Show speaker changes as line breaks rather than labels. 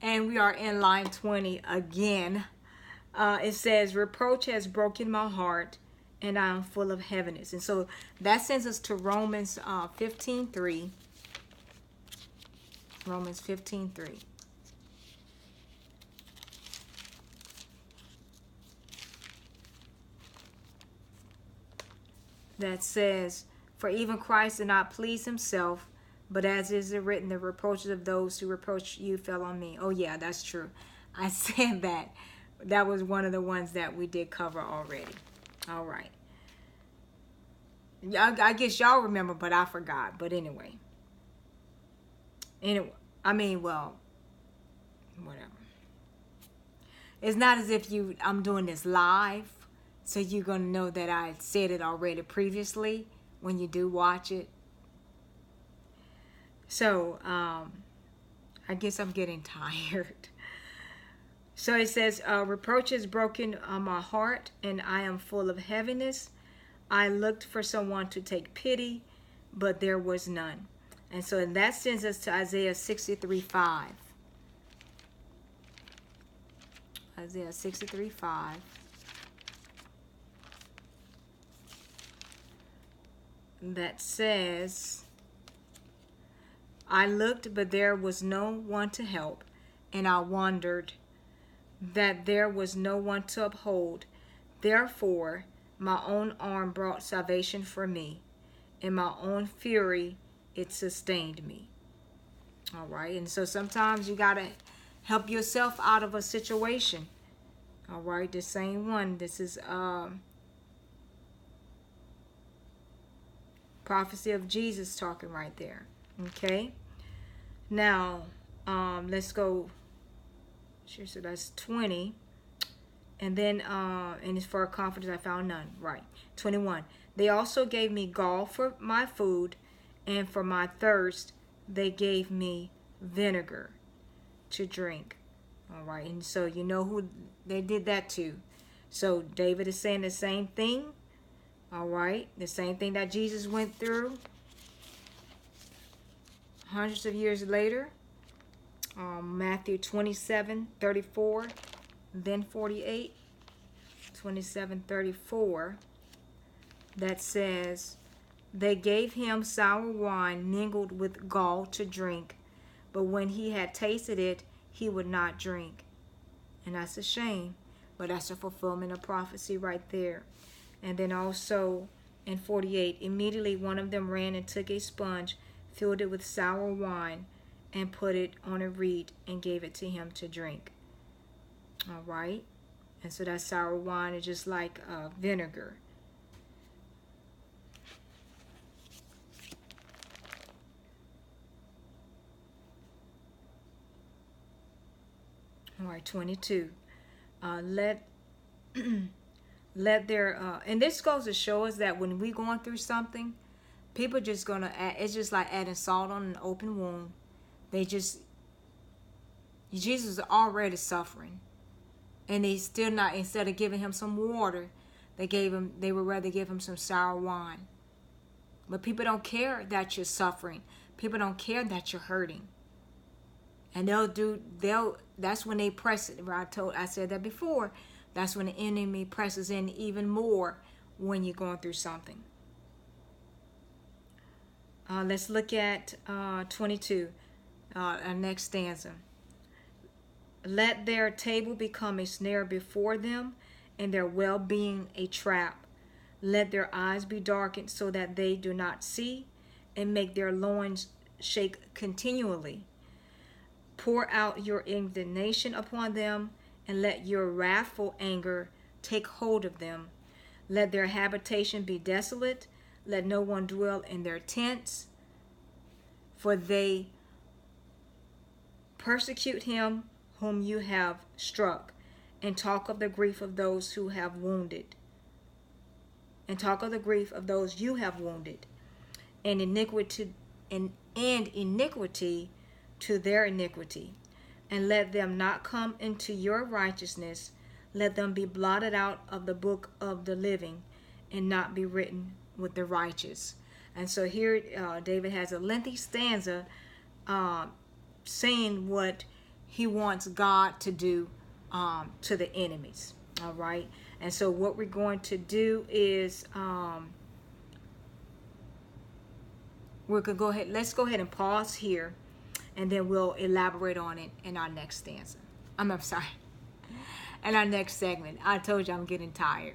And we are in line 20 again. It says, reproach has broken my heart, and I am full of heaviness. And so that sends us to Romans 15:3. Romans 15:3. That says, for even Christ did not please himself, but as is written, the reproaches of those who reproach you fell on me. Oh yeah, that's true. I said that. That was one of the ones that we did cover already. All right. I guess y'all remember, but I forgot. But anyway. Well, whatever. It's not as if I'm doing this live, so you're going to know that I said it already previously when you do watch it. So, I guess I'm getting tired. So it says, reproach is broken on my heart, and I am full of heaviness. I looked for someone to take pity, but there was none. And so that sends us to Isaiah 63:5. Isaiah 63:5. That says, I looked, but there was no one to help, and I wondered that there was no one to uphold. Therefore, my own arm brought salvation for me. In my own fury, it sustained me. All right. And so sometimes you got to help yourself out of a situation. All right. The same one. This is prophecy of Jesus talking right there. Okay. Now, let's go. Sure, so that's 20. And then, and it's for confidence I found none. Right. 21. They also gave me gall for my food, and for my thirst, they gave me vinegar to drink. All right. And so you know who they did that to. So David is saying the same thing. All right. The same thing that Jesus went through hundreds of years later. Matthew 27:34, then 48. 27:34. That says, they gave him sour wine mingled with gall to drink, but when he had tasted it, he would not drink. And that's a shame, but that's a fulfillment of prophecy right there. And then also in 48, immediately one of them ran and took a sponge, filled it with sour wine, and put it on a reed and gave it to him to drink. All right. And so that sour wine is just like vinegar. All right, 22. Let their and this goes to show us that when we going through something, people just gonna add, it's just like adding salt on an open wound. Jesus is already suffering, and they still not, instead of giving him some water, they would rather give him some sour wine. But people don't care that you're suffering. People don't care that you're hurting. And that's when they press it. I said that before. That's when the enemy presses in even more when you're going through something. Let's look at 22, our next stanza. Let their table become a snare before them, and their well-being a trap. Let their eyes be darkened so that they do not see, and make their loins shake continually. Pour out your indignation upon them, and let your wrathful anger take hold of them. Let their habitation be desolate. Let no one dwell in their tents. For they persecute him whom you have struck, and talk of the grief of those who have wounded. And talk of the grief of those you have wounded, and iniquity to their iniquity. And let them not come into your righteousness. Let them be blotted out of the book of the living, and not be written with the righteous. And so here David has a lengthy stanza saying what he wants God to do to the enemies. All right. And so what we're going to do is we're going to go ahead. Let's go ahead and pause here, and then we'll elaborate on it in our next stanza. I'm sorry. In our next segment. I told you I'm getting tired.